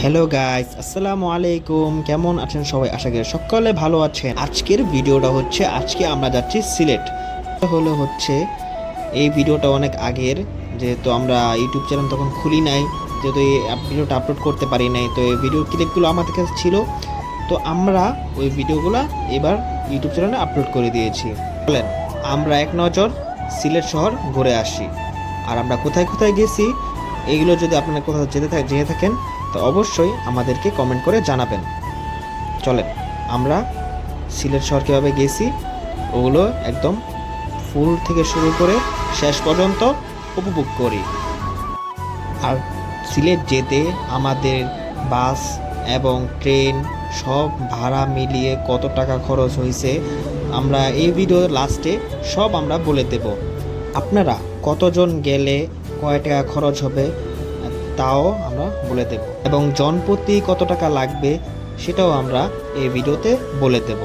Hello guys, আসসালামু আলাইকুম। কেমন আছেন সবাই? আশা করি সকলে ভালো আছেন। আজকের ভিডিওটা হচ্ছে আজকে আমরা যাচ্ছি সিলেট। হচ্ছে এই ভিডিওটা অনেক আগের, যেহেতু আমরা ইউটিউব চ্যানেল তখন খুলি নাই, যেহেতু এই ভিডিওটা আপলোড করতে পারি নাই, তো এই ভিডিও ক্লিপগুলো আমাদের কাছে ছিল, তো আমরা ওই ভিডিওগুলো এবার ইউটিউব চ্যানেলে আপলোড করে দিয়েছি। বলেন আমরা এক নজর সিলেট শহর ঘুরে আসি। আর আমরা কোথায় কোথায় গেছি এইগুলো যদি আপনারা কোথাও জেনে থাকেন তো অবশ্যই আমাদেরকে কমেন্ট করে জানাবেন। চলেন আমরা সিলেট শহর কীভাবে গেছি ওগুলো একদম ফুল থেকে শুরু করে শেষ পর্যন্ত উপভোগ করি। আর সিলেট যেতে আমাদের বাস এবং ট্রেন সব ভাড়া মিলিয়ে কত টাকা খরচ হয়েছে আমরা এই ভিডিওর লাস্টে সব আমরা বলে দেব। আপনারা কতজন গেলে কয় টাকা খরচ হবে তাও আমরা বলে দেব, এবং জনপ্রতি কত টাকা লাগবে সেটাও আমরা এই ভিডিওতে বলে দেব।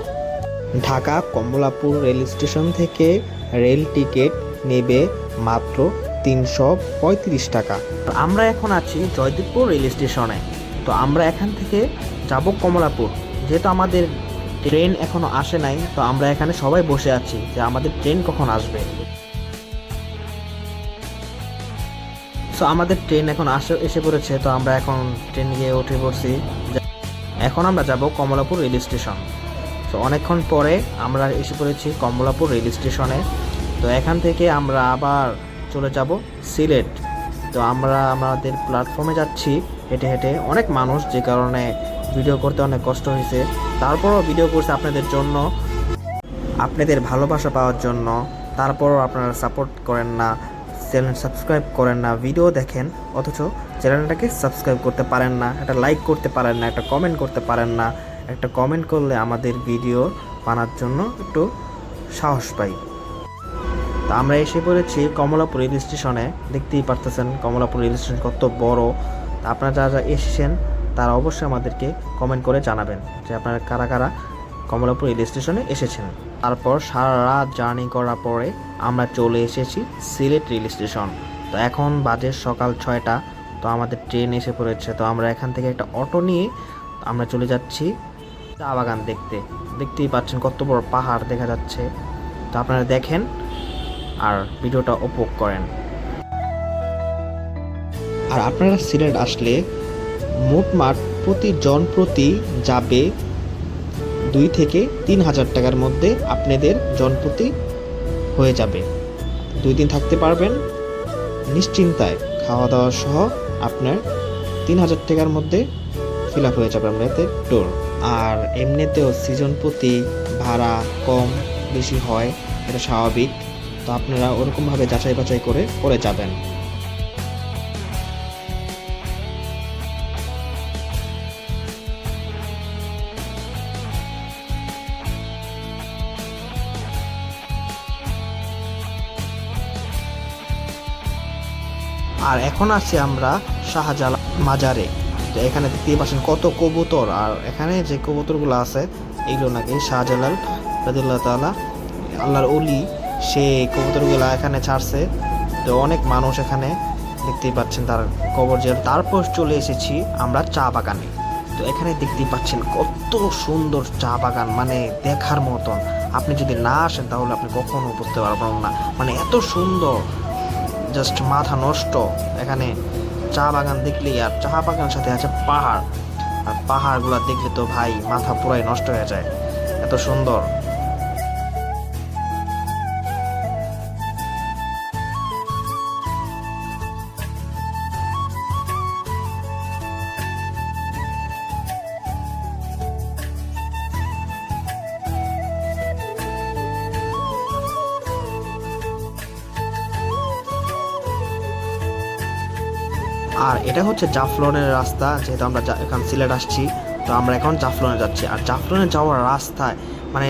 ঢাকা কমলাপুর রেল স্টেশন থেকে রেল টিকিট নেবে মাত্র 335 টাকা। আমরা এখন আছি জয়দেবপুর রেল স্টেশনে। তো আমরা এখান থেকে যাব কমলাপুর। যেহেতু আমাদের ট্রেন এখনো আসে নাই, তো আমরা এখানে সবাই বসে আছি যে আমাদের ট্রেন কখন আসবে। তো আমাদের ট্রেন এখন এসে পড়েছে, তো আমরা এখন ট্রেন গিয়ে উঠে পড়ছি। এখন আমরা যাব কমলাপুর রেল স্টেশন। তো অনেকক্ষণ পরে আমরা এসে পড়েছি কমলাপুর রেল স্টেশনে। তো এখান থেকে আমরা আবার চলে যাব সিলেট। তো আমরা আমাদের প্ল্যাটফর্মে যাচ্ছি হেঁটে হেঁটে। অনেক মানুষ, যে কারণে ভিডিও করতে অনেক কষ্ট হয়েছে, তারপরও ভিডিও করছে আপনাদের জন্য, আপনাদের ভালোবাসা পাওয়ার জন্য। তারপরও আপনারা সাপোর্ট করেন না, চ্যানেল সাবস্ক্রাইব করেন না, ভিডিও দেখেন অথচ চ্যানেলটাকে সাবস্ক্রাইব করতে পারেন না, একটা লাইক করতে পারেন না, একটা কমেন্ট করতে পারেন না। একটা কমেন্ট করলে আমাদের ভিডিও বানার জন্য একটু সাহস পাই। তা আমরা এসে পড়েছি কমলাপুর রেল স্টেশনে। দেখতেই পারতেছেন কমলাপুর রেল স্টেশন কত বড়। তা আপনারা যারা যারা এসেছেন তারা অবশ্যই আমাদেরকে কমেন্ট করে জানাবেন যে আপনারা কারা কারা কমলাপুর রেল স্টেশনে এসেছেন। তারপর সারা রাত জার্নি করার পরে আমরা চলে এসেছি সিলেট রেল স্টেশন। তো এখন বাজে সকাল 6টা। তো আমাদের ট্রেন এসে পড়েছে। তো আমরা এখান থেকে একটা অটো নিয়ে আমরা চলে যাচ্ছি চা বাগান দেখতে। দেখতেই পাচ্ছেন কত বড় পাহাড় দেখা যাচ্ছে। তো আপনারা দেখেন আর ভিডিওটা উপভোগ করেন। আর আপনারা সিলেট আসলে মোটমাট প্রতি যাবে 2 থেকে 3,000 টাকার মধ্যে আপনাদের জনপ্রতি হয়ে যাবে। 2 দিন থাকতে পারবেন নিশ্চিন্তায়, খাওয়া দাওয়া সহ আপনার 3,000 টাকার মধ্যে ফিল আপ হয়ে যাবে আপনাদের ট্যুর। আর এমনিতেও সিজন প্রতি ভাড়া কম বেশি হয়, এটা স্বাভাবিক। তো আপনারা ওরকমভাবে যাচাই বাছাই করে যাবেন। আর এখন আছি আমরা শাহজালাল মাজারে। তো এখানে দেখতেই পাচ্ছেন কত কবুতর। আর এখানে যে কবুতরগুলো আছে এগুলো নাকি শাহজালাল রাদিয়াল্লাহু তাআলা আল্লাহর ওলি, সে কবুতরগুলো এখানে ছাড়ছে। তো অনেক মানুষ এখানে দেখতেই পাচ্ছেন তার কবর জিয়ারত। তারপর চলে এসেছি আমরা চা বাগানে। তো এখানে দেখতেই পাচ্ছেন কত সুন্দর চা বাগান, মানে দেখার মতন। আপনি যদি না আসেন তাহলে আপনি কখনো বুঝতে পারবেন না, মানে এত সুন্দর, জাস্ট মাথা নষ্ট। এখানে চা বাগান দেখলেই, আর চা বাগানের সাথে আছে পাহাড়, আর পাহাড়গুলো দেখলে তো ভাই মাথা পুরাই নষ্ট হয়ে যায়, এত সুন্দর। আর এটা হচ্ছে জাফলনের রাস্তা। যেহেতু আমরা এখন সিলেট আসছি, তো আমরা এখন জাফলনে যাচ্ছি। আর জাফলনে যাওয়ার রাস্তায় মানে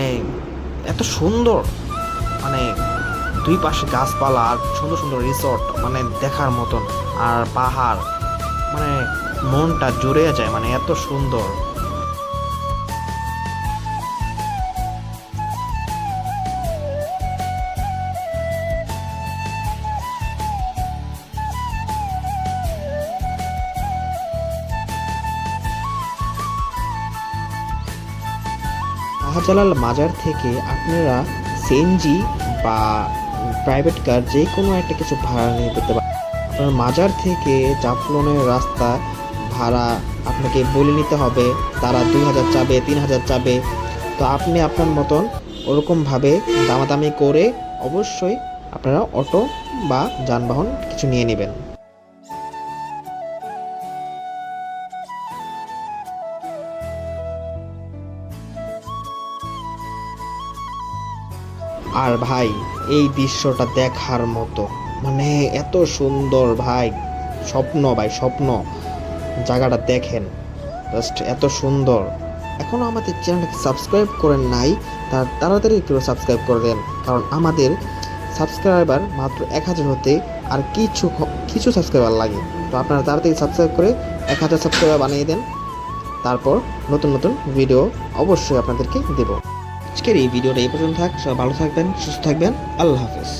এত সুন্দর, মানে 2 পাশে গাছপালা আর সুন্দর সুন্দর রিসর্ট, মানে দেখার মতন। আর পাহাড়, মানে মনটা জুড়ে যায়, মানে এত সুন্দর। শাহজালাল মাজার থেকে আপনারা সিএনজি বা প্রাইভেট কার যে কোনো একটা কিছু ভাড়া নিয়ে যেতে পারেন। আপনার মাজার থেকে জাফলনের রাস্তা ভাড়া আপনাকে বলে নিতে হবে, তারা 2000 চাবে, 3000 চাবে। তো আপনি আপনার মতন ওরকমভাবে দামাদামি করে অবশ্যই আপনারা অটো বা যানবাহন কিছু নিয়ে নেবেন। আর ভাই এই দৃশ্যটা দেখার মতো, মানে এত সুন্দর ভাই, স্বপ্ন ভাই স্বপ্ন। জায়গাটা দেখেন, জাস্ট এত সুন্দর। এখনও আমাদের চ্যানেলটাকে সাবস্ক্রাইব করেন নাই, তার তাড়াতাড়ি একটু সাবস্ক্রাইব করে দেন, কারণ আমাদের সাবস্ক্রাইবার মাত্র 1000 হতে আর কিছু সাবস্ক্রাইবার লাগে। তো আপনারা তাড়াতাড়ি সাবস্ক্রাইব করে 1000 সাবস্ক্রাইবার বানিয়ে দেন, তারপর নতুন নতুন ভিডিও অবশ্যই আপনাদেরকে দেব। আজকের এই ভিডিওটা এই পর্যন্ত থাক। সবাই ভালো থাকবেন, সুস্থ থাকবেন। আল্লাহ হাফেজ।